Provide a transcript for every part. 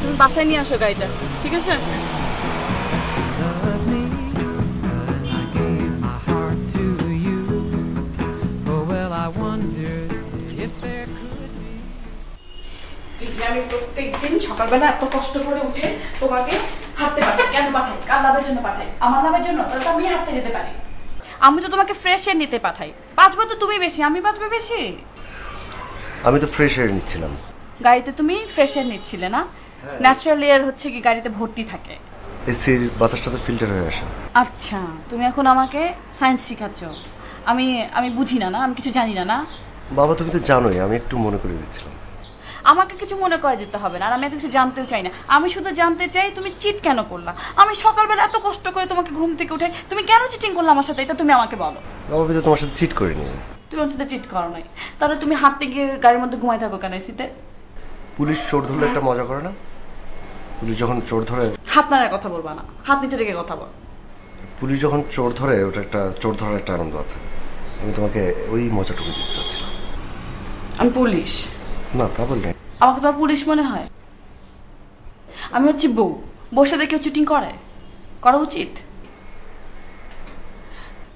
তুমি বাসায় নিয়ে আসো গাড়িটা, ঠিক আছে? আমি প্রত্যেকদিন সকালবেলা এত কষ্ট করে উঠে তোমাকে হাঁটতে পাঠাই, কেন পাঠাই? কার লাভের জন্য পাঠাই? আমার লাভের জন্য। তাহলে তো আমি হাঁটতে যেতে পারি। আমি তো তোমাকে ফ্রেশ এয়ার নিতে পাঠাই। বাঁচবো তো তুমি বেশি, আমি বাঁচবো বেশি। আমি তো ফ্রেশ এয়ার নিচ্ছিলাম। গাড়িতে তুমি ফ্রেশ এয়ার নিচ্ছিলে না? ন্যাচারাল এয়ার হচ্ছে কি গাড়িতে ভর্তি থাকে। এসির বাতাসটা তো ফিল্টার হয়ে আসে। আচ্ছা, তুমি এখন আমাকে সায়েন্স শেখাচ্ছ। আমি আমি বুঝি না, না আমি কিছু জানি না। না বাবা, তুমি তো জানোই, আমি একটু মনে করে দিচ্ছিলাম। আমাকে কিছু মনে করে যেতে হবে না, আর আমি এত কিছু জানতেও চাই না। আমি শুধু জানতে চাই তুমি চিট কেন করলা। আমি সকালবেলা এত কষ্ট করে তোমাকে ঘুম থেকে উঠে তুমি কেন চিটিং করলে আমার সাথে, এটা তুমি আমাকে বলো। বাবা, আমি তো তোমার সাথে চিট করিনি। তুমি আমার সাথে চিট করো নাই, তাহলে তুমি হাঁটতে গিয়ে গাড়ির মধ্যে ঘুমাই থাকো কেন এসিতে? পুলিশ চোর ধরলে একটা মজা করে না? পুলিশ যখন চোর ধরে, হাত নাড়ায় কথা বলবা না, হাত নিচে রেখে কথা বল। পুলিশ যখন চোর ধরে, ওটা একটা চোর ধরার একটা আনন্দ আছে। আমি তোমাকে ওই মজাটুকু দিতে চাচ্ছিলাম। আমি পুলিশ না, তা বললে আমাকে তোমার পুলিশ মনে হয়? আমি হচ্ছি বউ, বসে দেখে চিটিং করা উচিত?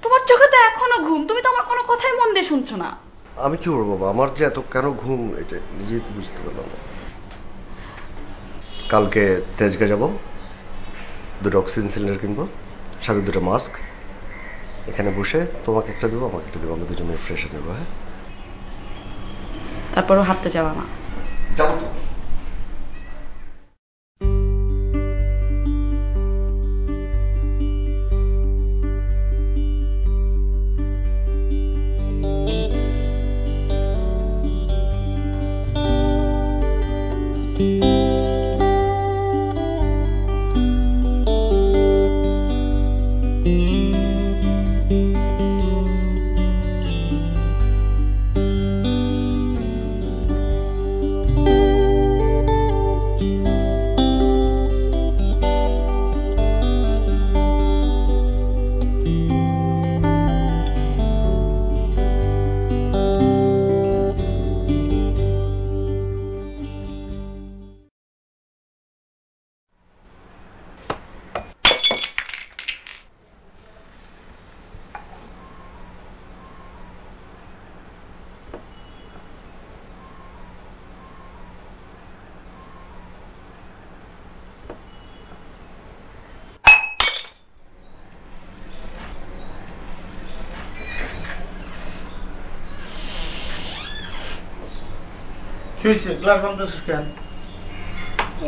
তোমার চোখে তো এখনো ঘুম, তুমি তো আমার কোনো কথাই মন দিয়ে শুনছো না। আমি কি করবো বাবা, আমার যে এত কেন ঘুম এটা নিজেই তো বুঝতে পারলাম না। কালকে তেজগা যাব, 2টা অক্সিজেন সিলিন্ডার কিনবো, সাথে 2টা মাস্ক। এখানে বসে তোমাকে একটা দেবো, আমাকে একটা দেবো, আমরা দুজনে ফ্রেশ নেবো। হ্যাঁ, তারপরও হাঁটতে যাওয়া না? যাবো তো।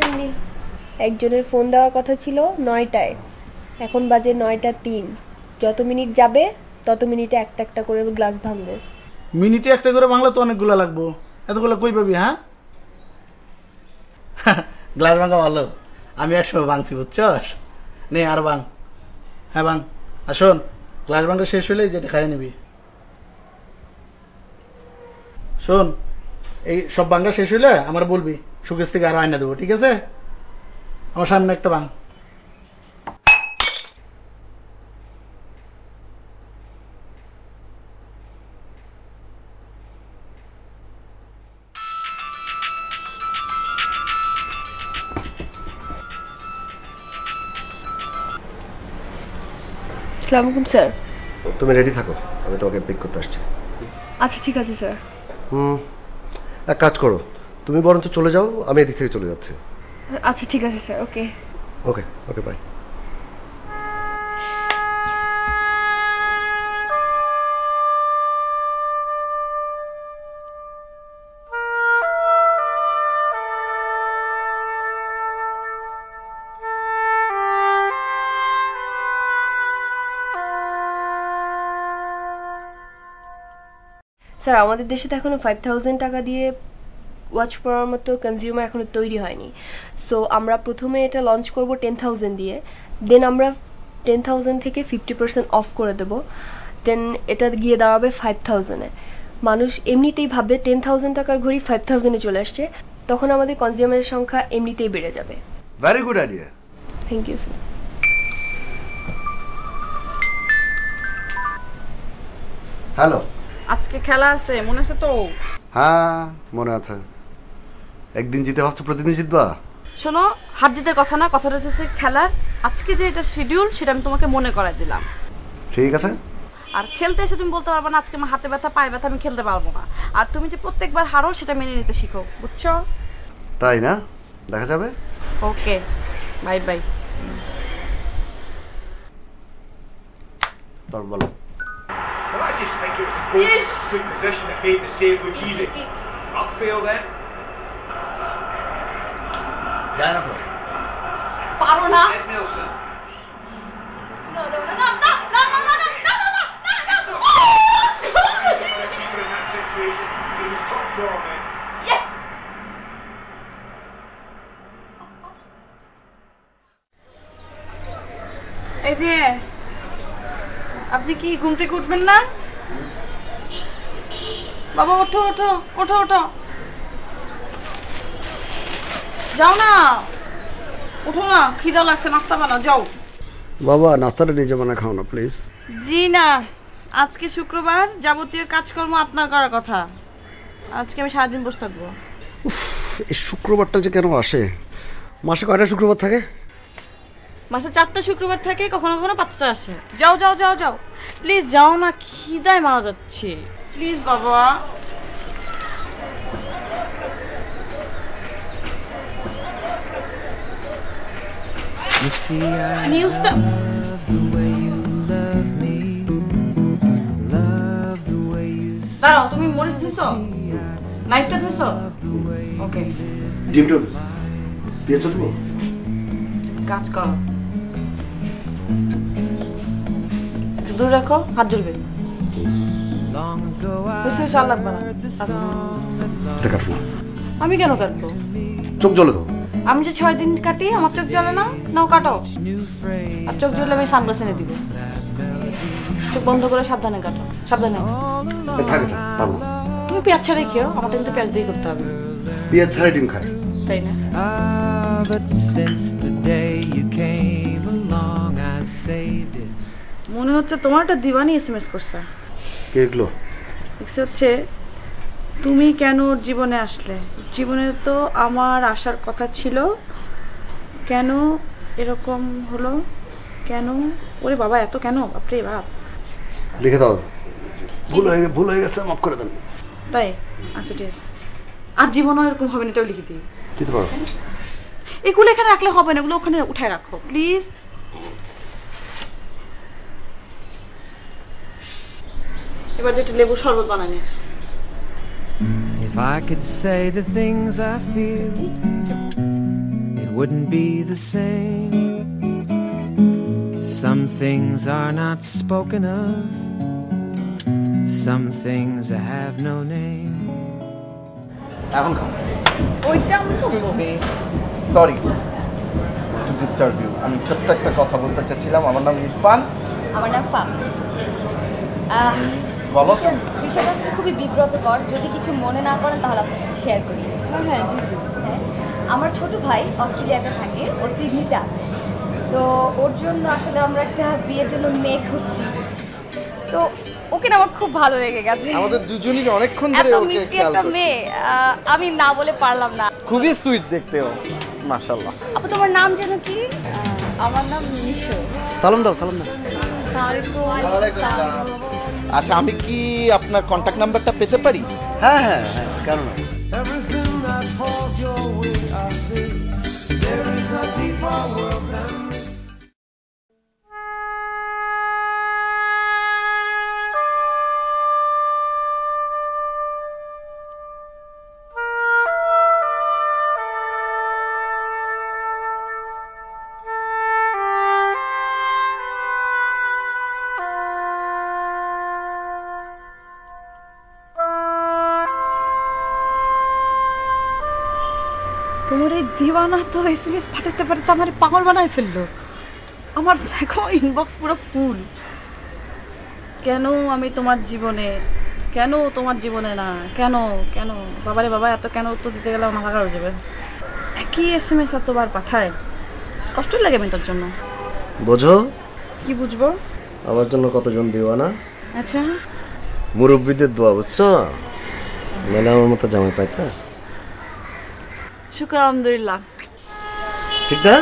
এমনি একজনের ফোন দেওয়ার কথা ছিল 9টায়, এখন বাজে 9টা 3। যত মিনিট যাবে তত মিনিটে একটা একটা করে গ্লাস ভাঙবো। মিনিটে একটা করে ভাঙলে তো অনেকগুলো লাগবো, এতগুলো কই পাবি? হ্যাঁ, গ্লাস ভাঙা ভালো, আমি একসময় ভাঙছি, বুঝছস? নে আর ভাঙ। হ্যাঁ ভাঙ। আর শোন, গ্লাস ভাঙা শেষ হলে যেটা খাইয়ে নিবি। শোন, এই সব ভাঙা শেষ হইলে আমার বলবি, সুকেশ থেকে আরো আয়না দেবো, ঠিক আছে? আমার সামনে একটা ভাঙ। আসসালামু আলাইকুম স্যার। তুমি রেডি থাকো, আমি তোমাকে পিক করতে আসছি। আচ্ছা ঠিক আছে স্যার। এক কাজ করো, তুমি বরঞ্চ চলে যাও, আমি এদিক থেকে চলে যাচ্ছি। আচ্ছা ঠিক আছে sir. Okay okay okay, bye. Sir, আমাদের দেশে তো এখনো 5000 টাকা দিয়ে ওয়াচ পরার মতো কনজিউমার এখনো তৈরি হয়নি। সো আমরা প্রথমে এটা লঞ্চ করব 10,000 দিয়ে, দেন আমরা 10,000 থেকে 50% অফ করে দেব, দেন এটা গিয়ে দাঁড়াবে 5000-এ। মানুষ এমনিতেই ভাববে 10,000 টাকার ঘড়ি 5000-এ চলে আসছে, তখন আমাদের কনজিউমারের সংখ্যা এমনিতেই বেড়ে যাবে। Very good idea. Thank you sir. Hello, আজকে খেলা আছে, মনে আছে তো? হ্যাঁ মনে আছে। একদিন জিতে ভাবছো প্রতিদিন জিতবা? শোনো, হার জিতের কথা না, কথাটা হচ্ছে খেলার। আজকে যে এটা শিডিউল সেটা আমি তোমাকে মনে করাই দিলাম। ঠিক আছে। আর খেলতে এসে তুমি বলতে পারবে না আজকে আমার হাতে ব্যথা পায়ে ব্যথা আমি খেলতে পারবো না। আর তুমি যে প্রত্যেকবার হারো সেটা মেনে নিতে শিখো, বুঝছো? তাই না? দেখা যাবে। ওকে, বাই বাই। তারপর বলো। Well, I just think it was a good position that made the save look easy. Upfield then. যায় না তো। পারো না। Ed Nelson. Keeper in that situation. He was top draw, man. এই যে আপনি কি ঘুম থেকে উঠবেন না? বাবা ওঠো ওঠো ওঠো ওঠো, যাও না, উঠো না, খিদা লাগছে, নাস্তা বানাও, যাও। বাবা নাস্তাটা নিজে বানা খাও না প্লিজ। জি না, আজকে শুক্রবার, যাবতীয় কাজকর্ম আপনার করার কথা। আজকে আমি সারাদিন বসে থাকবো। এই শুক্রবারটা যে কেন আসে? মাসে কয়টা শুক্রবার থাকে? মাসে 4টা শুক্রবার থাকে, কখনো কখনো 5টা আসে। যাও যাও যাও যাও, প্লিজ যাও না, খিদায় মারা যাচ্ছে, প্লিজ বাবা। নিউজটা দাঁড়াও, তুমি মরিচ দিছো? নাইটটা দিছো? ওকে, ডিমটা দিয়েছো তুমি? কাজ করো, একটু দূরে রাখো, হাত জ্বলবে। বেশি চাল লাগবে না। এটা কাটো না। আমি কেন কাটবো? চোখ জ্বলে তো। আমি যে 6 দিন কাটি, আমার চোখ জ্বলে না? নাও কাটো। আর চোখ জ্বললে আমি সানগ্লাস এনে দিব। চোখ বন্ধ করে সাবধানে কাটো, সাবধানে। থাকে তো, পারবো। তুমি পেঁয়াজ ছাড়াই খেও, আমাকে কিন্তু পেঁয়াজ দিয়ে করতে হবে। পেঁয়াজ ছাড়াই ডিম খায়, তাই না? মনে হচ্ছে তোমার একটা দিওয়ানি এসএমএস করছে। কে এগুলো? হচ্ছে তুমি কেন ওর জীবনে আসলে? জীবনে তো আমার আসার কথা ছিল, কেন এরকম হলো? কেন? ওরে বাবা, এত কেন? বাপরে বাপ। লিখে দাও। ভুল হয়ে গেছে, মাফ করে দেন। তাই? আচ্ছা ঠিক আছে। আর জীবনও এরকম হবে না, এটাও লিখে দিই। দিতে পারো। এগুলো এখানে রাখলে হবে না, এগুলো ওখানে উঠায় রাখো প্লিজ। এবার যেটা লেবু শরবত বানানি। If I could say the things I feel, it wouldn't be the same. Some things are not spoken of, some things have no name. এখন খাও। ওইটা আমি করবো। Sorry to disturb you. আমি ছোট্ট একটা কথা বলতে চাচ্ছিলাম। আমার নাম ইরফান। আমার নাম পাপ। বলো তো। বিষয়টা আসলে খুবই বিব্রতকর, যদি কিছু মনে না করেন তাহলে আপনার সাথে শেয়ার করি। হ্যাঁ, আমার ছোট ভাই অস্ট্রেলিয়াতে থাকে, ও সিডনিতে আছে। তো ওর জন্য আসলে আমরা একটা বিয়ের জন্য মেয়ে খুঁজছি। তো ওকে না আমার খুব ভালো লেগে গেছে। আমাদের দুজনই অনেকক্ষণ ধরে এত ওকে মিষ্টি খেয়াল একটা করছি। মেয়ে, আমি না বলে পারলাম না। খুবই সুইট দেখতে ও, মাশাআল্লাহ। আপু তোমার নাম যেন কি? আমার নাম নিশো। সালাম দাও, সালাম দাও। ওয়ালাইকুম। আচ্ছা, আমি কি আপনার কন্টাক্ট নাম্বারটা পেতে পারি? হ্যাঁ হ্যাঁ হ্যাঁ, কেন না। Everything that falls your way, I see. There is a deeper world than this. তোমার এই দিওয়ানা তো এসএমএস পাঠাতে পাঠাতে আমার পাগল বানায় ফেললো। আমার দেখো ইনবক্স পুরো ফুল। কেন আমি তোমার জীবনে, কেন তোমার জীবনে না, কেন কেন? বাবারে বাবা, এত কেন উত্তর দিতে গেলে মাথা খারাপ হয়ে যাবে। একই এসএমএস এতবার পাঠায়, কষ্ট লাগে মেয়েটার জন্য। বোঝো? কি বুঝবো? আমার জন্য কতজন দিওয়ানা। আচ্ছা, মুরব্বীদের দোয়া, বুঝছো? নাহলে আমার মতো জামাই পাইতা? শুক্র আলহামদুলিল্লাহ। ঠিক না?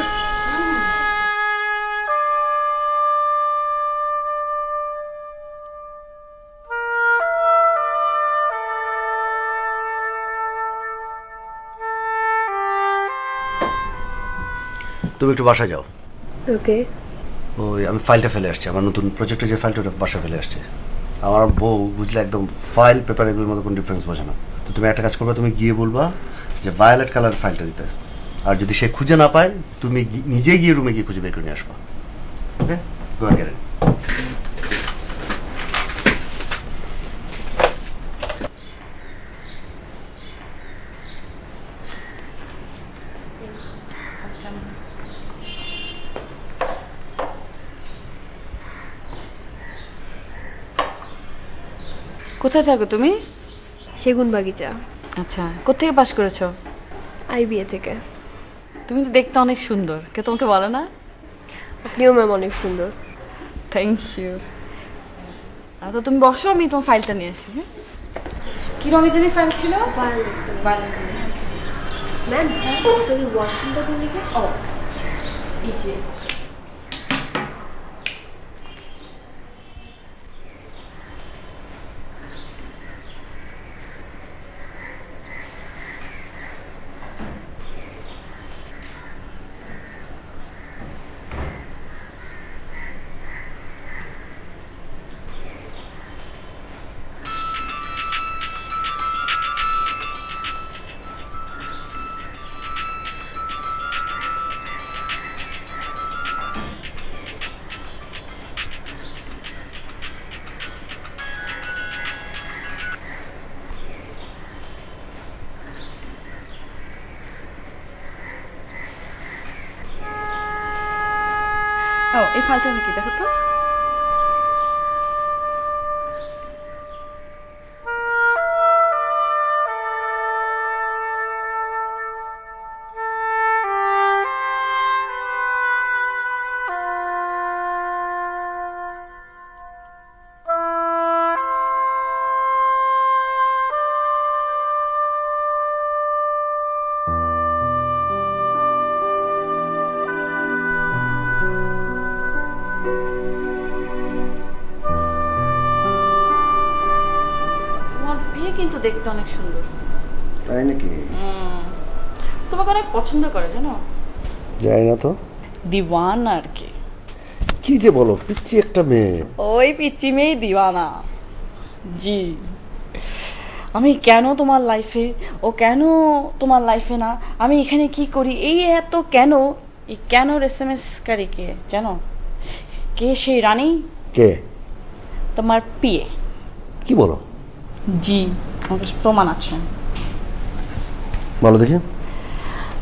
তুমি একটু বাসায় যাও। ওকে। ওই আমি ফাইলটা ফেলে আসছি, আমার নতুন প্রজেক্টের যে ফাইলটা ওটা বাসায় ফেলে আসছি। আমার বউ বুঝলে একদম ফাইল পেপার এগুলোর মধ্যে কোনো ডিফারেন্স বোঝে না। তো তুমি একটা কাজ করবে, তুমি গিয়ে বলবা যে ভায়োলেট কালার ফাইলটা দিতে, আর যদি সে খুঁজে না পায় তুমি নিজে গিয়ে রুমে গিয়ে খুঁজে বের করে নিয়ে আসবা। ওকে, গো অ্যান্ড গেট ইট। কোথায় থাকো তুমি? সেগুন বাগিচা। আচ্ছা, কোত্থেকে পাস করেছো? আইবিএ থেকে। তুমি তো দেখতে অনেক সুন্দর, কে তোমাকে বলে না? আপনিও ম্যাম অনেক সুন্দর। Thank you. তো তুমি বসো, আমি তোমার ফাইলটা নিয়ে আসি। হ্যাঁ, কি রঙের জানি ফাইল ছিল? ম্যাম ওয়াশরুমটা কোন দিকে? ও এই যে। ও এই ফাইলটা নাকি, দেখো তো। কিন্তু দেখতে অনেক সুন্দর। তাই নাকি? তোমাকে অনেক পছন্দ করে জানো। জানি না তো, দিওয়ানা আর কি। কি যে বলো, পিচ্ছি একটা মেয়ে। ওই পিচ্ছি মেয়ে দিওয়ানা। জি, আমি কেন তোমার লাইফে, ও কেন তোমার লাইফে না, আমি এখানে কি করি, এই এত কেন, এই কেন এসএমএস কারি কে জানো? কে সেই রানী? কে? তোমার পিএ। কি বলো? জি, আমার কাছে প্রমাণ আছে। বলো দেখি।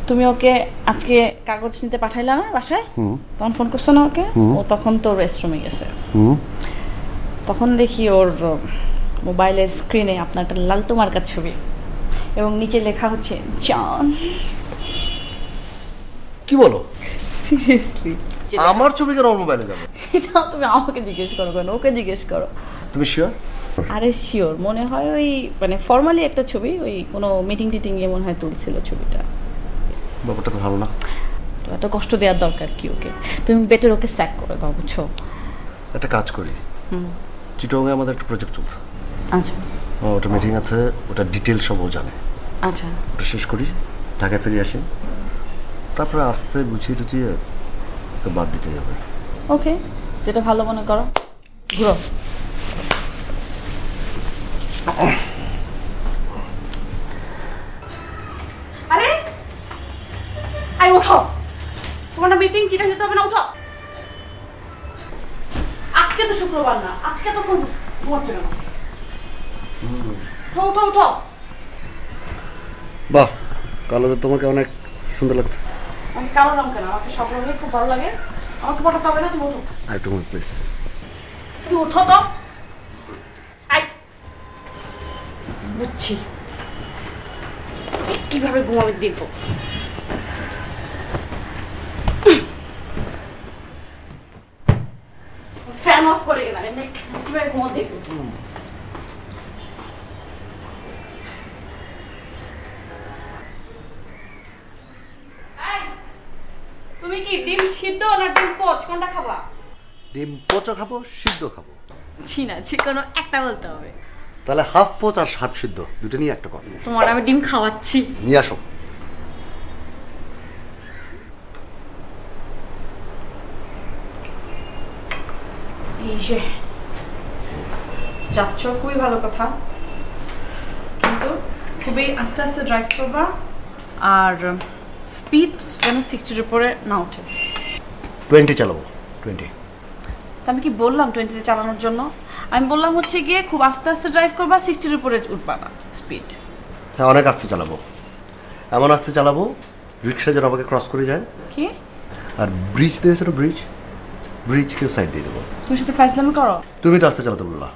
তুমি ওকে আজকে কাগজ নিতে পাঠাইলা না বাসায়? তখন ফোন করছো না ওকে? ও তখন তো রেস্টরুমে গেছে। তখন দেখি ওর মোবাইলের স্ক্রিনে আপনার একটা লালটু মার্কার ছবি এবং নিচে লেখা হচ্ছে জান। কি বলো? সিরিয়াসলি? আমার ছবি কেন ওর মোবাইলে যাবে? এটা তুমি আমাকে জিজ্ঞেস করো কেন, ওকে জিজ্ঞেস করো। তুমি শিওর? আরে শিওর, মনে হয় ওই মানে ফর্মালি একটা ছবি, ওই কোনো মিটিং টিটিং এ মনে হয় তুলছিল ছবিটা। ব্যাপারটা তো ভালো না। তো এত কষ্ট দেওয়ার দরকার কি ওকে? তুমি বেটার ওকে স্যাক করে দাও, বুঝছো? একটা কাজ করি, চিটংয়ে আমাদের একটা প্রজেক্ট চলছে। আচ্ছা, ওটা মিটিং আছে, ওটা ডিটেল সব ও জানে। আচ্ছা, ওটা শেষ করি, ঢাকায় ফিরে আসি, তারপরে আস্তে গুছিয়ে টুছিয়ে বাদ দিতে যাবে। ওকে, যেটা ভালো মনে করো। ঘুরো। আরে আই ওঠো, তোমার না মিটিং চিঠা দিতে হবে না, উঠো। আজকে তো শুক্রবার না, আজকে তো কোন ঘুমাচ্ছ কেন? উঠো উঠো উঠো। বাহ, কালো তো তোমাকে অনেক সুন্দর লাগছে। আমি কালো রং কেন, আমাকে সব রঙই খুব ভালো লাগে। আমাকে পটাতে হবে না, তুমি উঠো। আর একটু প্লিজ। তুমি উঠো তো। আই বুঝছি কিভাবে ঘুমাবে দেখবো। ফ্যান অফ করে গেলাম, কিভাবে ঘুমো দেখবো। তুমি কি ডিম সিদ্ধ না ডিম পোচ কোনটা খাবা? ডিম পোচও খাবো, সিদ্ধ খাবো। ছি না, যে কোনো একটা বলতে হবে। তাহলে হাফ পোচ আর হাফ সিদ্ধ দুটো নিয়ে একটা কর। তোমার আমি ডিম খাওয়াচ্ছি। নিয়ে আসো। এই যে যাচ্ছ, খুবই ভালো কথা, কিন্তু খুবই আস্তে আস্তে ড্রাইভ করবা, আর স্পিড যেন 60-এর উপরে না ওঠে। 20 চালাবো, 20। আমি কি বললাম 20-তে চালানোর জন্য? আমি বললাম হচ্ছে গিয়ে খুব আস্তে আস্তে ড্রাইভ করবা, 60-এর উপরে উঠবা না স্পিড। হ্যাঁ, অনেক আস্তে চালাবো, এমন আস্তে চালাবো রিক্সা যেন আমাকে ক্রস করে যায়। কি? আর ব্রিজ দিয়েছে না, ব্রিজ কেউ সাইড দিয়ে দেবো। তুমি সাথে ফাইজলামি করো? তুমি তো আস্তে চালাতে বললা।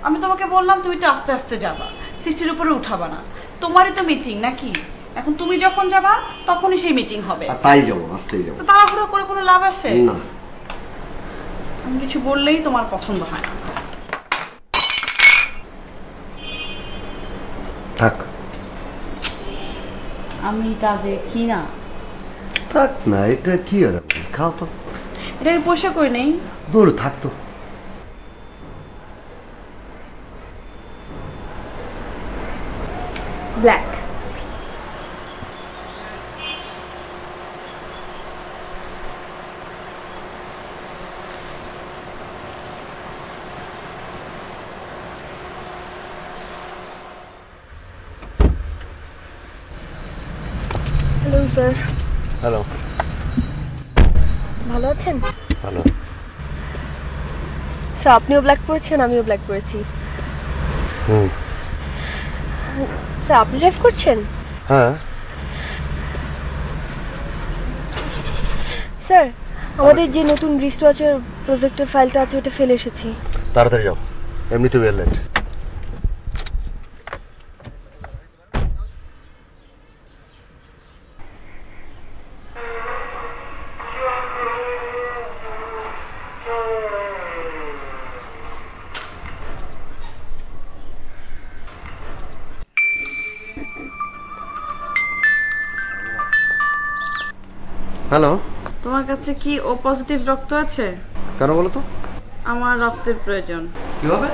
আমি তোমাকে বললাম তুমি তো আস্তে আস্তে যাবা, 60-এর উপরে উঠাবা না। তোমারই তো মিটিং নাকি? এখন তুমি যখন যাবা তখনই সেই মিটিং হবে। তাই যাবো, আস্তেই যাবো। তো তাড়াহুড়ো করে কোনো লাভ আছে না। আমি কিছু বললেই তোমার পছন্দ হয় না। থাক। আমি কাজে কি না? থাক না, এটা কি আর খাও তো। এটা আমি পয়সা করে নেই। দূর থাক তো। ব্ল্যাক। Hello sir. হ্যালো। ভালো আছেন? ভালো। স্যার আপনিও ব্ল্যাক পরেছেন, আমিও ব্ল্যাক পরেছি। হুম। স্যার আপনি ড্রাইভ করছেন? হ্যাঁ। স্যার আমাদের যে নতুন রিস্টওয়াচের প্রজেক্টের ফাইলটা আছে ওটা ফেলে এসেছি। তাড়াতাড়ি যাও, এমনিতে ওয়েল লেট। হ্যালো। তোমার কাছে কি ও পজিটিভ রক্ত আছে? কেন বলো তো? আমার রক্তের প্রয়োজন। কি হবে?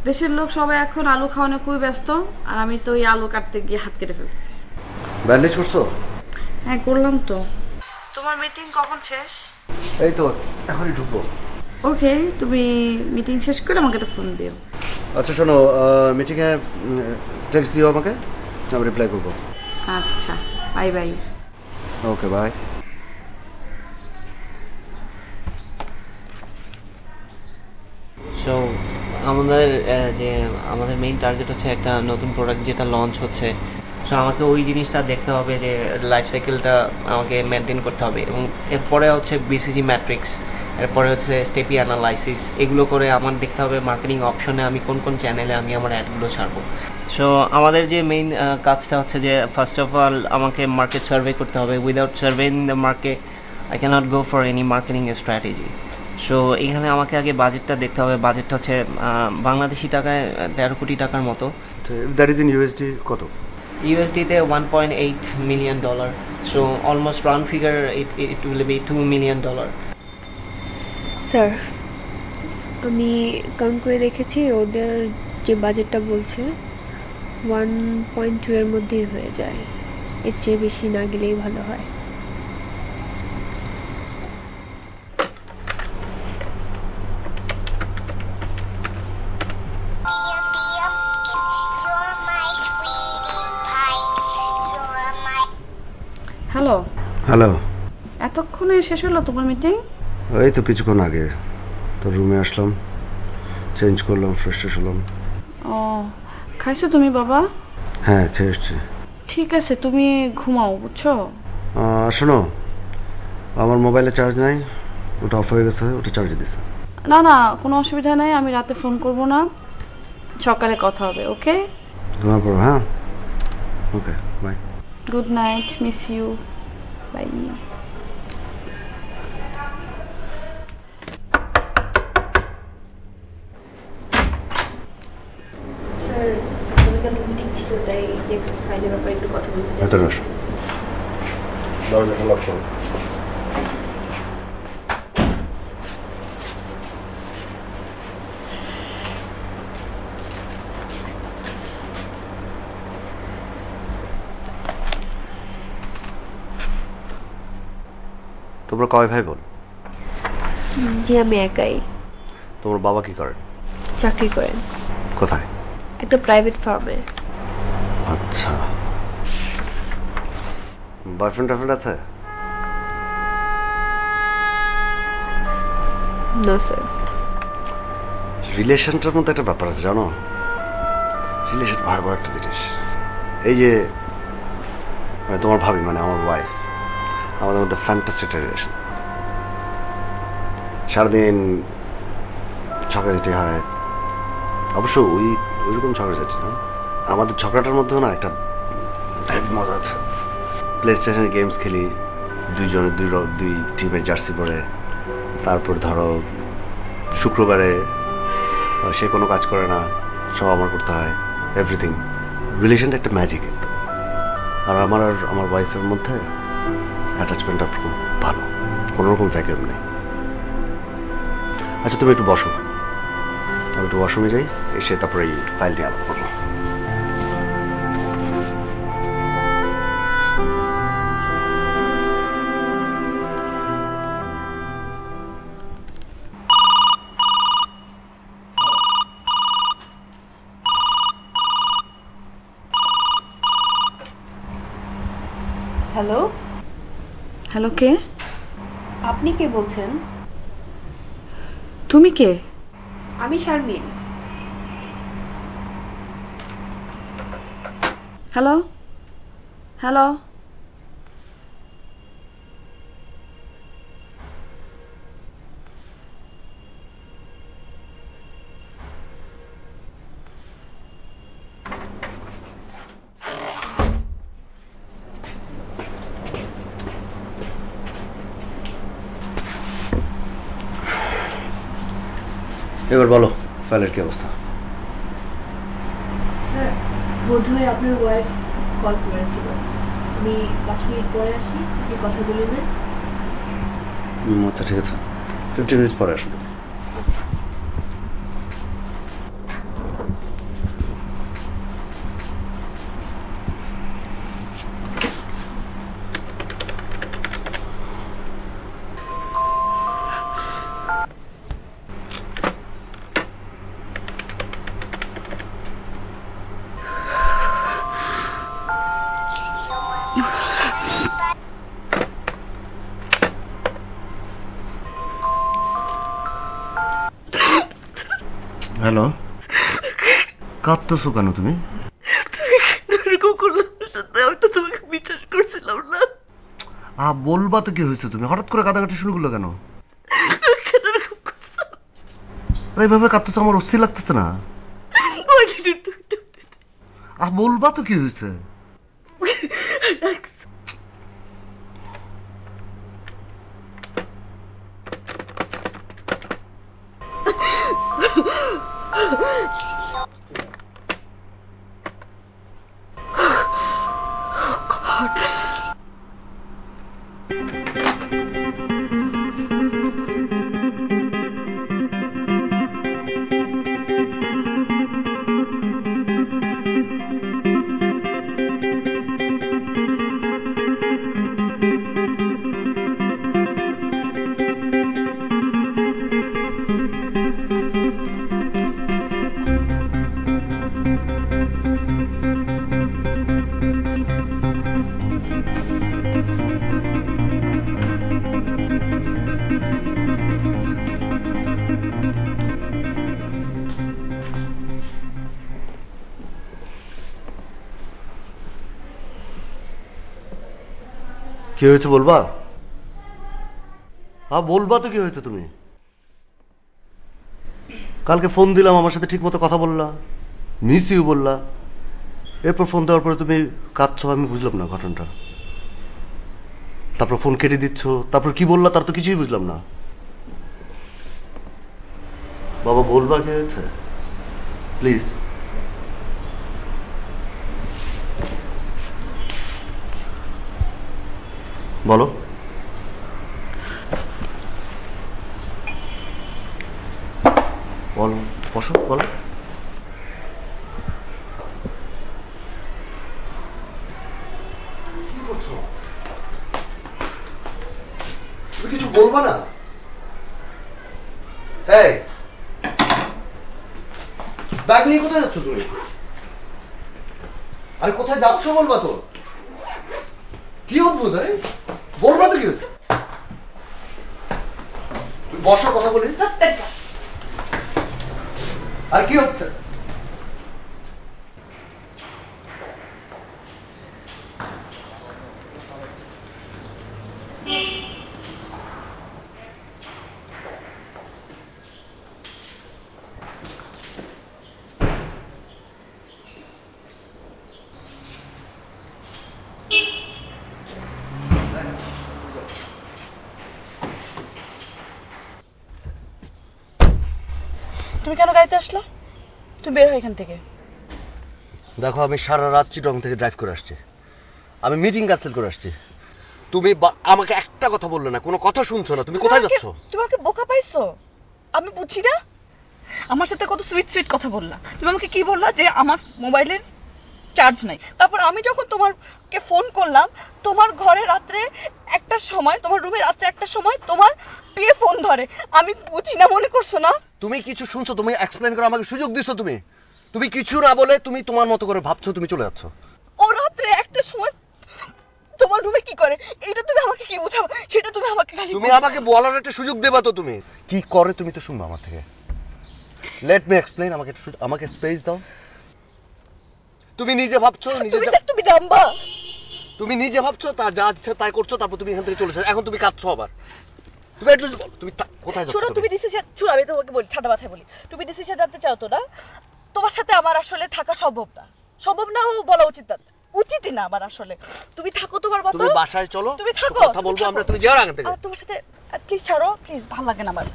দেশের লোক সবাই এখন আলু খাওয়ানো খুবই ব্যস্ত, আর আমি তো ওই আলু কাটতে গিয়ে হাত কেটে ফেলছি। ব্যান্ডেজ করছো? হ্যাঁ করলাম তো। তোমার মিটিং কখন শেষ? এই তো এখনই ঢুকবো। ওকে, তুমি মিটিং শেষ করে আমাকে একটা ফোন দিও। আচ্ছা শোনো, মিটিংয়ে টেক্সট দিও আমাকে, আমি রিপ্লাই করবো। আচ্ছা, bye bye. Okay bye. So আমাদের মেইন টার্গেট হচ্ছে একটা নতুন প্রোডাক্ট যেটা লঞ্চ হচ্ছে। সো আমাকে ওই জিনিসটা দেখতে হবে যে লাইফ সাইকেলটা আমাকে মেনটেন করতে হবে, এবং এরপরে হচ্ছে বিসিজি ম্যাট্রিক্স, এরপরে হচ্ছে স্টেপি অ্যানালাইসিস, এগুলো করে আমার দেখতে হবে মার্কেটিং অপশনে আমি কোন কোন চ্যানেলে আমি আমার অ্যাডগুলো ছাড়বো। সো আমাদের যে মেইন কাজটা হচ্ছে যে ফার্স্ট অফ অল আমাকে মার্কেট সার্ভে করতে হবে। Without surveying the market I cannot go for any marketing strategy. So এখানে আমাকে আগে বাজেটটা দেখতে হবে। বাজেটটা হচ্ছে বাংলাদেশি টাকায় 13 কোটি টাকার মতো। দ্যাট ইজ ইন ইউএসডি কত? ইউএসডিতে $1.8 million, so almost round figure it will be $2 million। Sir আমি কাউন্ট করে দেখেছি, ওদের যে বাজেটটা বলছে 1.2 এর মধ্যেই হয়ে যায়, এর চেয়ে বেশি না গেলেই ভালো হয়। হ্যালো। হ্যালো। এতক্ষণে শেষ হলো তোমার মিটিং? এই তো কিছুক্ষণ আগে তোর রুমে আসলাম, চেঞ্জ করলাম, ফ্রেশ হলাম। ও, খাইছো তুমি বাবা? হ্যাঁ খেয়ে এসছি। ঠিক আছে, তুমি ঘুমাও, বুঝছো? শোনো, আমার মোবাইলে চার্জ নাই, ওটা অফ হয়ে গেছে, ওটা চার্জে দিছে। না না, কোনো অসুবিধা নাই, আমি রাতে ফোন করব না, সকালে কথা হবে। ওকে, ঘুমা পড়ো। হ্যাঁ, okay bye. Good night, miss you, bye. Sir আমাদের মিটিং ছিল, তাই নেক্সট ফাইলের ব্যাপারে একটু কথা বলতে চাই। ভেতরে আসো, দরজাটা লক করো। তোমরা কয় ভাই বোন? জি আমি একাই। তোমার বাবা কি করেন? চাকরি করেন। কোথায়? একটা প্রাইভেট ফার্মে। আচ্ছা, বয়ফ্রেন্ড টয়ফ্রেন্ড আছে? No sir. রিলেশনটার মধ্যে একটা ব্যাপার আছে জানো, রিলেশন ভয়াবহ একটা জিনিস। এই যে মানে তোমার ভাবি মানে আমার ওয়াইফ, আমাদের মধ্যে ফ্যান্টাস্টিক একটা রিলেশন। সারাদিন ঝগড়াঝাটি হয়, অবশ্য ওইরকম ঝগড়াঝাটি না, আমাদের ঝগড়াটার মধ্যেও না একটা মজা আছে। প্লে স্টেশনে গেমস খেলি, দুইজনে দুই টিমের জার্সি পরে। তারপর ধরো শুক্রবারে সে কোনো কাজ করে না, সব আমার করতে হয়, এভরিথিং। রিলেশনটা একটা ম্যাজিক। আর আমার ওয়াইফের মধ্যে অ্যাটাচমেন্টটা খুব ভালো, কোনোরকম ভ্যাকুয়াম নেই। আচ্ছা তুমি একটু বসো, আমি একটু ওয়াশরুমে যাই, এসে তারপরে এই ফাইলটি আলাপ করবো। হ্যালো, হ্যালো, কে? আপনি কে বলছেন? তুমি কে? আমি শারমিন। হ্যালো হ্যালো, এবার বলো ফাইলের কি অবস্থা? স্যার বোধহয় আপনার ওয়াইফ কল করেছিল। আমি 5 মিনিট পরে আসি, আপনি কথা বলে নেন। আচ্ছা ঠিক আছে, 15 মিনিট পরে আসবো। হ্যালো, কাঁদতেছো কেন তুমি? এরকম করলাম, আমি তো তোমাকে বিশ্বাস করছিলাম না। বলবা তো কি হয়েছে, তুমি হঠাৎ করে কাঁদাকাটি শুরু করলো কেন? এইভাবে কাঁদতেছো, আমার অস্থির লাগতেছে না? বলবা তো কি হয়েছে? কি হয়েছে বলবা? বলবা তো কি হয়েছে তুমি? কালকে ফোন দিলাম, আমার সাথে ঠিক মতো কথা বললা, মিস ইউ বললা, এরপর ফোন দেওয়ার পরে তুমি কাঁদছো, আমি বুঝলাম না ঘটনাটা। তারপর ফোন কেটে দিচ্ছ, তারপর কি বললা তার তো কিছুই বুঝলাম না। বাবা বলবা কি হয়েছে প্লিজ? বলো। বলো, বসো, বলো। কি করছো? তুমি কিছু বলবা না? এই ব্যাগ নিয়ে কোথায় যাচ্ছ তুমি? আরে কোথায় যাচ্ছ বলবা তো? কি অদ্ভুত, আরে বলবা তো কি হচ্ছে? বসার কথা বলি। আর কি হচ্ছে? তুমি কেন গাড়িতে আসলো? তুমি বের হয় এখান থেকে। দেখো, আমি সারা রাত চিটং থেকে ড্রাইভ করে আসছি, আমি মিটিং ক্যান্সেল করে আসছি। তুমি আমাকে একটা কথা বললে না, কোনো কথা শুনছো না। তুমি কোথায় যাচ্ছ? তুমি আমাকে বোকা পাইছো? আমি বুঝি না? আমার সাথে কত সুইট সুইট কথা বললা। তুমি আমাকে কি বললা যে আমার মোবাইলের চার্জ নাই। তারপর আমি যখন তোমাকে ফোন করলাম, তোমার ঘরে রাত্রে 1টার সময়, তোমার রুমে রাত্রে 1টার সময় তোমার বিয়ে ফোন ধরে। আমি বুঝি না মনে করছো না? তুমি কিছু শুনছো? তুমি এক্সপ্লেইন করে আমাকে সুযোগ দিছো। তুমি কিছু না বলে তুমি তোমার মতো করে ভাবছো, তুমি চলে যাচ্ছ। ও রাত্রে 1টার সময় তোমার রুমে কি করে এটা তুমি আমাকে কি বোঝাবো? সেটা তুমি আমাকে খালি তুমি আমাকে বলার একটা সুযোগ দেবা তো। তুমি কি করে তুমি তো শুনবা আমার থেকে। লেট মি এক্সপ্লেইন, আমাকে স্পেস দাও। তুমি নিজে ভাবছো, তুমি ডাম্বা। তুমি নিজে ভাবছো, তা যা ইচ্ছা তাই করছো, তারপর তুমি এখান থেকে চলে যাচ্ছ। এখন তুমি কাঁদছো আবার। তুমি একটু তুমি কোথায় যাচ্ছ? শোনো, তুমি ডিসিশন শুনো, আমি তোমাকে বলি, ঠান্ডা মাথায় বলি। তুমি ডিসিশন জানতে চাও তো না? তোমার সাথে আমার আসলে থাকা সম্ভব না। সম্ভব না ও বলা উচিত না, উচিতই না আমার আসলে। তুমি থাকো তোমার মতো। তুমি বাসায় চলো, তুমি থাকো, কথা বলবো আমরা। তুমি যাও আগে থেকে। আর তোমার সাথে প্লিজ ছাড়ো, প্লিজ, ভালো লাগে না আমার।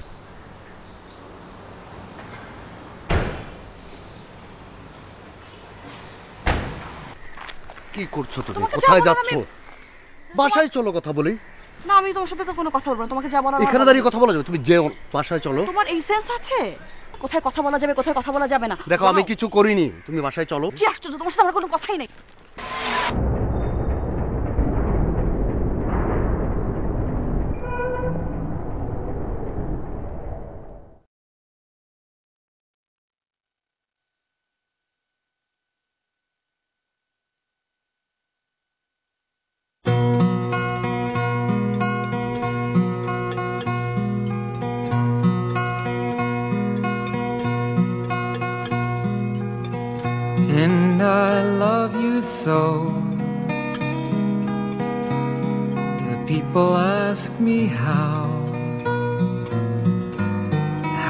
কি করছো তুমি? তোমাকে কোথায় যাবো না যাচ্ছ? আমি। বাসায় চলো, কথা বলি। না, আমি তোমার সাথে তো কোনো কথা বলবো না। তোমাকে যা বলার এখানে দাঁড়িয়ে কথা বলা যাবে? তুমি যে বাসায় চলো। তোমার এই সেন্স আছে কোথায় কথা বলা যাবে, কোথায় কথা বলা যাবে না? দেখো, আমি কিছু করিনি। তুমি বাসায় চলো। কি আশ্চর্য, তোমার সাথে আমার কোনো কথাই নেই। And I love you so. The people ask me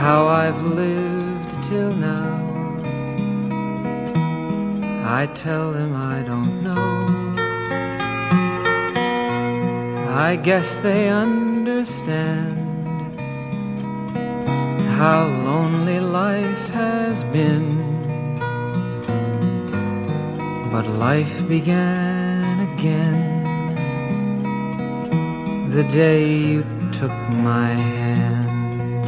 how I've lived till now. I tell them I don't know. I guess they understand how lonely life has been. But life began again the day you took my hand.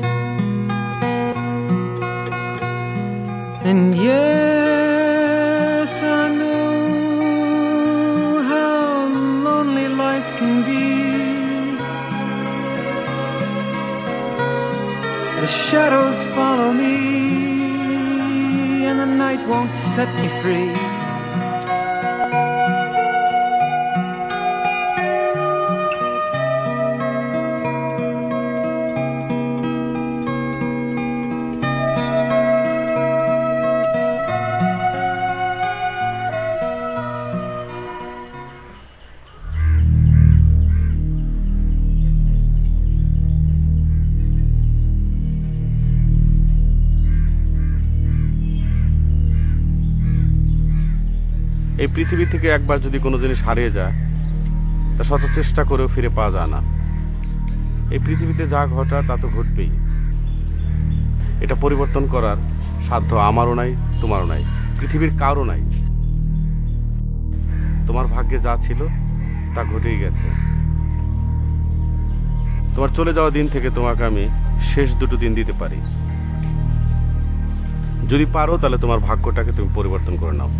And yes, I know how lonely life can be. The shadows follow me, and the night won't set me free. এই পৃথিবী থেকে একবার যদি কোনো জিনিস হারিয়ে যায়, তা শত চেষ্টা করেও ফিরে পাওয়া যায় না। এই পৃথিবীতে যা ঘটা তা তো ঘটবেই। এটা পরিবর্তন করার সাধ্য আমারও নাই, তোমারও নাই, পৃথিবীর কারও নাই। তোমার ভাগ্যে যা ছিল তা ঘটেই গেছে। তোমার চলে যাওয়া দিন থেকে তোমাকে আমি শেষ দুটো দিন দিতে পারি। যদি পারো তাহলে তোমার ভাগ্যটাকে তুমি পরিবর্তন করে নাও।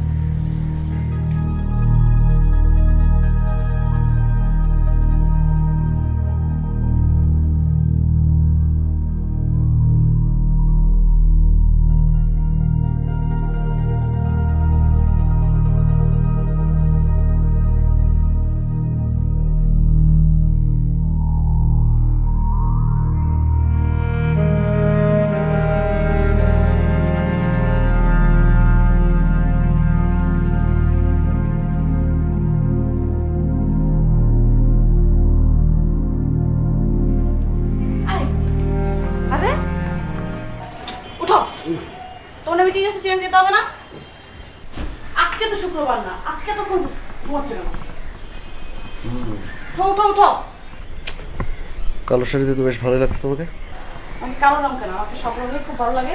সিএম যেতে হবে না? আজকে তো শুক্রবার না, আজকে তো ঘুমাচ্ছে কেন? উঠো উঠো উঠো। কালো শাড়িতে তো বেশ ভালোই লাগছে তোমাকে। আমি কালো রং কেন, আমাকে সব রঙই খুব ভালো লাগে।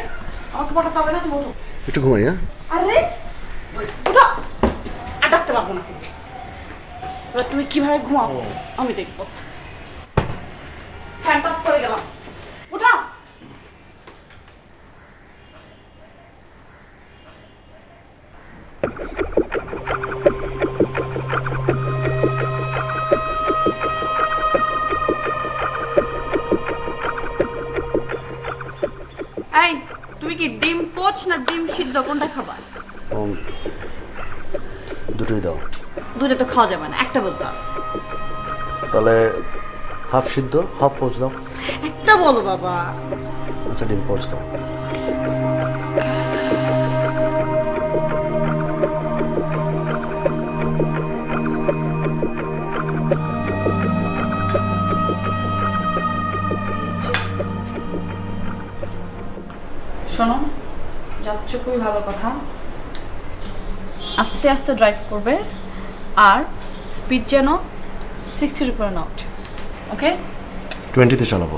আমাকে পটাতে হবে না, তুমি উঠো। একটু ঘুমাই। হ্যাঁ আরে উঠো, আর ডাকতে পারবো না। এবার তুমি কিভাবে ঘুমাও আমি দেখবো। ফ্যান অফ করে গেলাম, উঠো। এই তুমি কি ডিম পোচ না ডিম সিদ্ধ কোনটা খাবা? দুটোই দাও। দুটো তো খাওয়া যাবে না, একটা বলতে হবে। তাহলে হাফ সিদ্ধ হাফ পোচ দাও। একটা বলো বাবা। আচ্ছা ডিম পোচ দাও। শোনো, যাচ্ছ খুবই ভালো কথা। আস্তে আস্তে ড্রাইভ করবে আর স্পিড যেন 60-এর উপরে না ওঠে। ওকে? 20-তে চালাবো।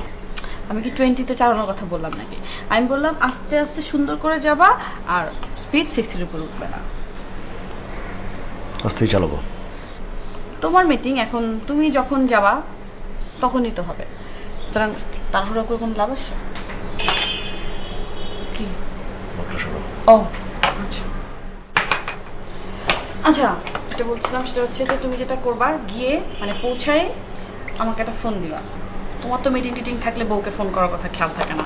আমি কি 20-তে চালানোর কথা বললাম নাকি? আমি বললাম আস্তে আস্তে সুন্দর করে যাবা আর স্পিড 60-এর উপরে উঠবে না। আস্তেই চালাবো। তোমার মিটিং এখন, তুমি যখন যাবা তখনই তো হবে, সুতরাং তাড়াহুড়ো করে কোনো লাভ আছে? কি? ও আচ্ছা আচ্ছা, যেটা বলছিলাম সেটা হচ্ছে যে তুমি যেটা করবা, গিয়ে মানে পৌঁছায় আমাকে একটা ফোন দিবা। তোমার তো মিটিং টিটিং থাকলে বউকে ফোন করার কথা খেয়াল থাকে না,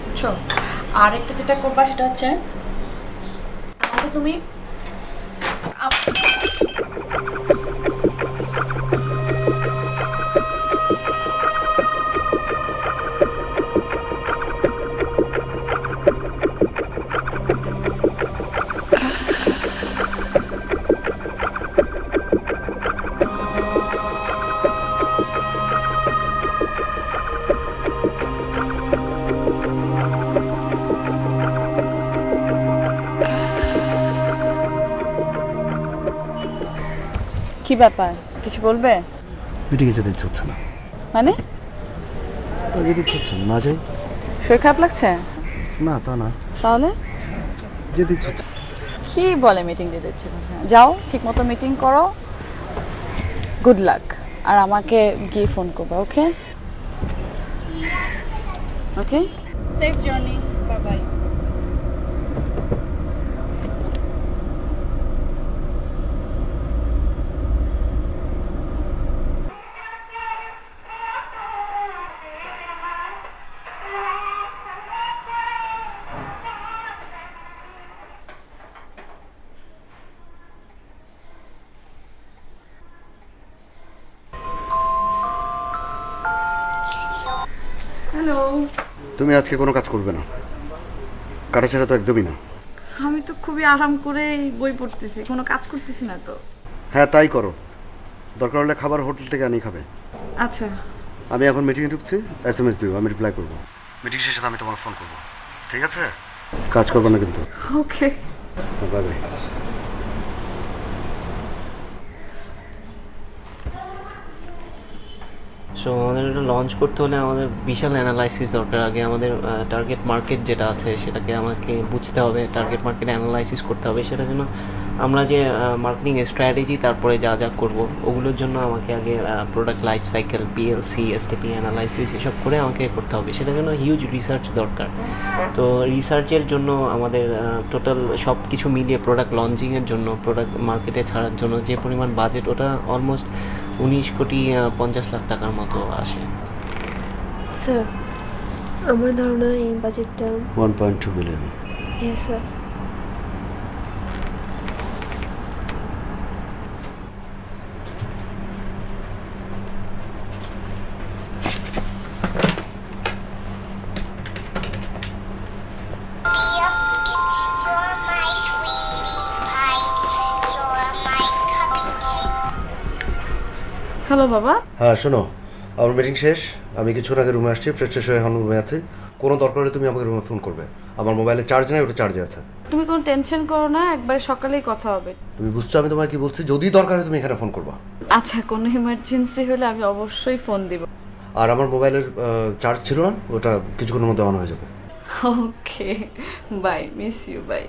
বুঝছো? আর একটা যেটা করবা সেটা হচ্ছে আমাকে তুমি কি ব্যাপার, কিছু বলবে? মিটিংয়ে যেতে ইচ্ছে হচ্ছে না। মানে তা যেতে ইচ্ছে হচ্ছে না, যাই। শরীর খারাপ লাগছে? না তা না, তাহলে যেতে ইচ্ছে হচ্ছে। কি বলে মিটিং যেতে ইচ্ছে করছে? যাও, ঠিক মতো মিটিং করো, গুড লাক। আর আমাকে গিয়ে ফোন করবে। Okay okay, safe journey, bye bye. Hello. তুমি আজকে কোনো কাজ করবে না, কাটাছাড়া তো একদমই না। আমি তো খুবই আরাম করে বই পড়তেছি, কোনো কাজ করতেছি না তো। হ্যাঁ তাই করো, দরকার হলে খাবার হোটেল থেকে আনিয়ে খাবে। আচ্ছা আমি এখন মিটিংয়ে ঢুকছি, SMS দিও, আমি রিপ্লাই করবো। মিটিং শেষে আমি তোমার ফোন করবো, ঠিক আছে? কাজ করবে না কিন্তু। Okay bye bye. সো আমাদের এটা লঞ্চ করতে হলে আমাদের বিশাল অ্যানালাইসিস দরকার। আগে আমাদের টার্গেট মার্কেট যেটা আছে সেটাকে আমাকে বুঝতে হবে, টার্গেট মার্কেট অ্যানালাইসিস করতে হবে। সেটার জন্য আমরা যে মার্কেটিং স্ট্র্যাটেজি তারপরে যা যা করব ওগুলোর জন্য আমাকে আগে product life cycle, PLC, STP analysis এসব করে আমাকে করতে হবে। সেটার জন্য হিউজ রিসার্চ দরকার। তো রিসার্চের জন্য আমাদের টোটাল সব কিছু মিলিয়ে প্রোডাক্ট লঞ্চিংয়ের জন্য, প্রোডাক্ট মার্কেটে ছাড়ার জন্য যে পরিমাণ বাজেট, ওটা অলমোস্ট 19,50,00,000 টাকার মতো আসে। স্যার আমার ধারণা এই বাজেটটা 1.2 বিলিয়ন। হ্যাঁ স্যার। হ্যালো বাবা। হ্যাঁ শোনো, আমার মিটিং শেষ, আমি কিছুক্ষণ আগে রুমে আসছি, ফ্রেশ ট্রেশ হয়ে এখন রুমে আছি। কোনো দরকার হলে তুমি আমাকে রুমে ফোন করবে। আমার মোবাইলে চার্জ নেই, ওটা চার্জে আছে। তুমি কোনো টেনশন করো না, একবার সকালেই কথা হবে। তুমি বুঝছো আমি তোমাকে কি বলছি? যদি দরকার হয় তুমি এখানে ফোন করবা। আচ্ছা, কোনো ইমার্জেন্সি হলে আমি অবশ্যই ফোন দিব। আর আমার মোবাইলের চার্জ ছিল না, ওটা কিছুক্ষণের মধ্যে অন হয়ে যাবে। ওকে, বাই, মিস ইউ, বাই।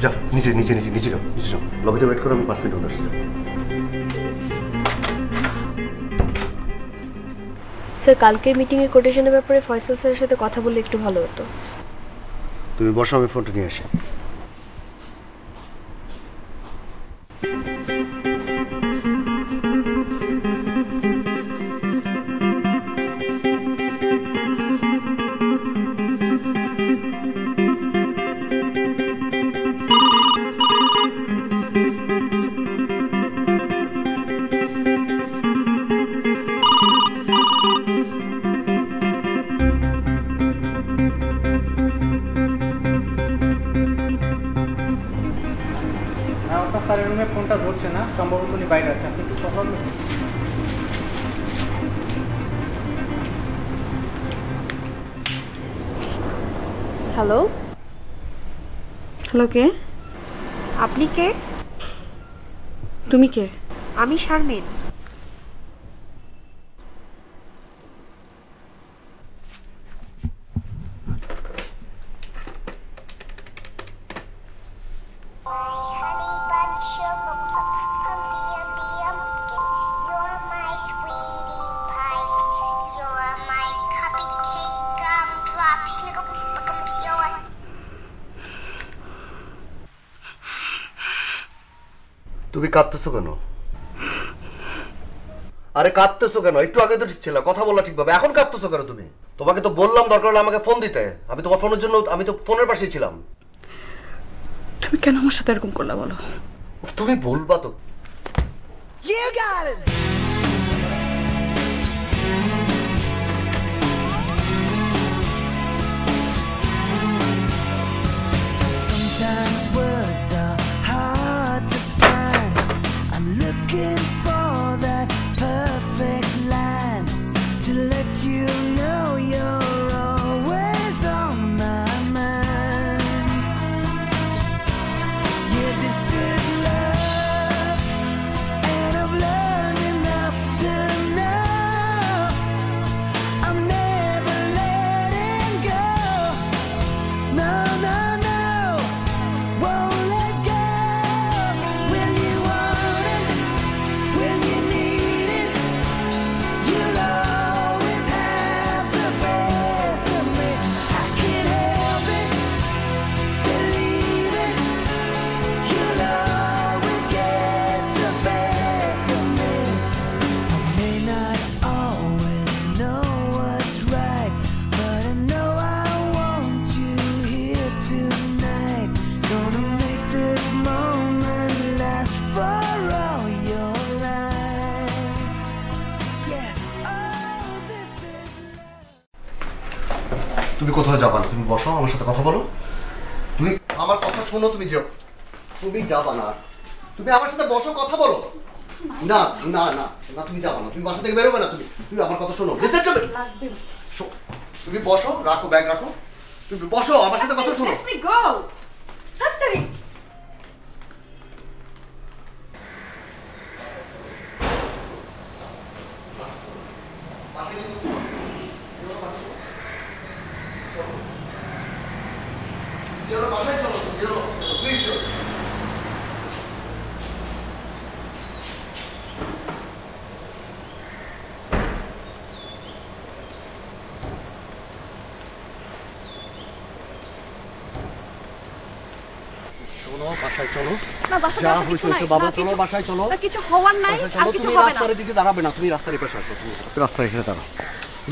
যাও নিচে নিচে নিচে নিচে যাও, নিচে যাও, লবিতে ওয়েট করো, আমি 5 মিনিট আসছি। স্যার, কালকের মিটিংয়ের কোটেশনের ব্যাপারে ফয়সাল স্যারের সাথে কথা বললে একটু ভালো হতো। তুমি বসো, আমি ফোনটা নিয়ে আসি। আপনার স্যারের রুমে ফোনটা ধরছে না, সম্ভবত উনি বাইরে আছে। আপনি একটু কথা বলুন। হ্যালো, হ্যালো, কে? আপনি কে? তুমি কে? আমি শারমিন। তুমি কাঁদতেছো কেন? আরে কাঁদতেছো কেন? একটু আগে তো ঠিক ছিল, কথা বলা ঠিকভাবে, এখন কাঁদতেছো কেন তুমি? তোমাকে তো বললাম দরকার হলে আমাকে ফোন দিতে। আমি তোমার ফোনের জন্য, আমি তো ফোনের পাশেই ছিলাম। তুমি কেন আমার সাথে এরকম করলা বলো? তুমি বলবা তো। Sometimes words are hard to find. I'm looking for that perfect line to let you know you're always on my mind. Yeah, this is love, and I've learned enough to know I'm never letting go. No, no, no, won't let go. When you want it, when you need it, you'll always have the best of me. I can't help it, believe it, you'll always get the best of me. I may not always know what's right, but I know I want you here tonight. Gonna make this moment last for all your life. Yeah, oh, this is love. তুমি কোথাও যাবা না, তুমি বসো, আমার সাথে কথা বলো। তুমি আমার কথা শোনো, তুমি যাও, তুমি যাবা না। তুমি আমার সাথে বসো, কথা বলো। না না না না, তুমি যাবা না, তুমি বাসা থেকে বেরোবে না। তুমি তুমি আমার কথা শোনো, লিসেন টু মি। তুমি বসো, রাখো ব্যাগ রাখো, তুমি বসো, আমার সাথে কথা শোনো। Let me go. তাড়াতাড়ি। বাসায় চলো, প্লিজ। শোনো বাসায় চলো না বাসায় যা যাওয়ার হয়েছে কিছু নাই। বাবা না, চলো কিছু- বাসায় চলো না, কিছু হওয়ার নাই বাসায় আর চলো কিছু তুমি হবে না। রাস্তার দিকে দাঁড়াবে না তুমি রাস্তার পাশে আসো তুমি রাস্তায় এখানে দাঁড়াও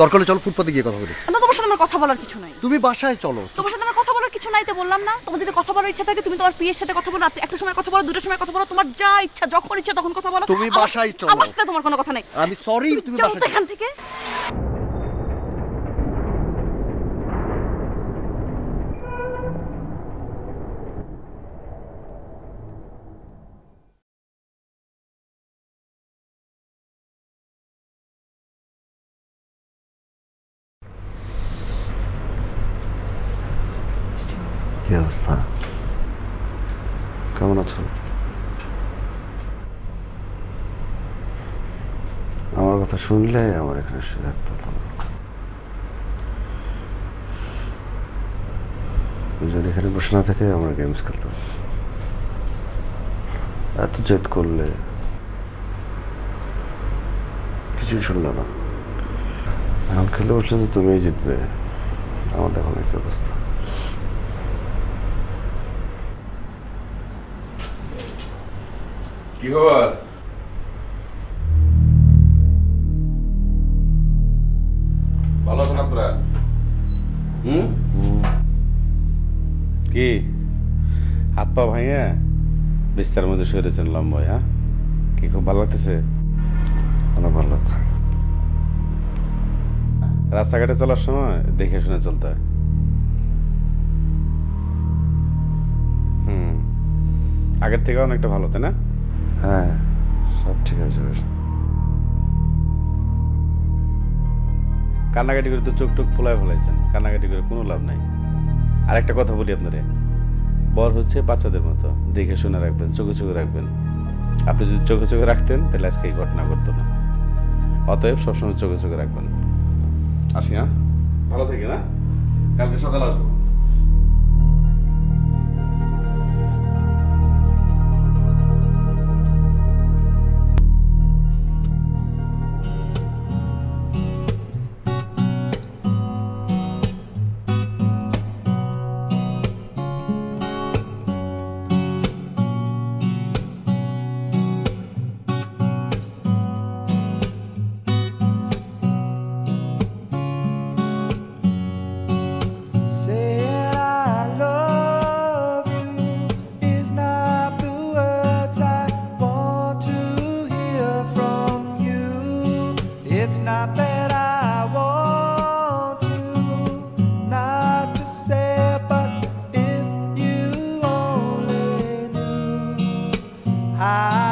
দরকার হলে চলো ফুটপাতে গিয়ে কথা বলি না তোমার সাথে আমার কথা বলার কিছু নাই। তুমি বাসায় চলো তোমার সাথে আমার কথা বলার কিছু নাই তো বললাম না। তোমার যদি কথা বলার ইচ্ছা থাকে তুমি তোমার প্রিয়ের সাথে কথা বলো, রাতে একটা সময় কথা বলো, দুটোর সময় কথা বলো, তোমার যা ইচ্ছা যখন ইচ্ছা তখন কথা বলো। তুমি বাসায় চলো। আমার সাথে তোমার কোনো কথা নাই। আমি সরি তুমি চলো বাসায় তো চলো। এখান থেকে। কি অবস্থা কেমন আছো আমার কথা শুনলে আমার এখানে শুয়ে থাকতে হতো না। যদি এখানে বসে না থাকে আমার গেমস খেলতাম এত জেদ করলে কিছুই শুনলো না এখন খেলে বসলে তো তুমিই জিতবে আমার এখন একই অবস্থা কি খবর ভালো আছেন আপনারা কি হাত পা ভাইয়া বিস্তার মধ্যে সরেছেন লম্বা হ্যাঁ কি খুব ভালো লাগতেছে অনেক ভালো লাগছে রাস্তাঘাটে চলার সময় দেখে শুনে চলতে হয় আগের থেকে অনেকটা ভালো তাই না হ্যাঁ সব ঠিক আছে বেশ কান্নাকাটি করে তো চোখ টোক ফোলায় ফেলাইছেন কান্নাকাটি করে কোনো লাভ নাই আরেকটা কথা বলি আপনারে বর হচ্ছে বাচ্চাদের মতো দেখে শুনে রাখবেন চোখে চোখে রাখবেন আপনি যদি চোখে চোখে রাখতেন তাহলে আজকে এই ঘটনা ঘটতো না অতএব সবসময় চোখে চোখে রাখবেন আসি হ্যাঁ ভালো থেকে না কালকে সকালে আসবো Saying I love you is not the words I want to hear from you. It's not that I want you not to say, but if you only knew how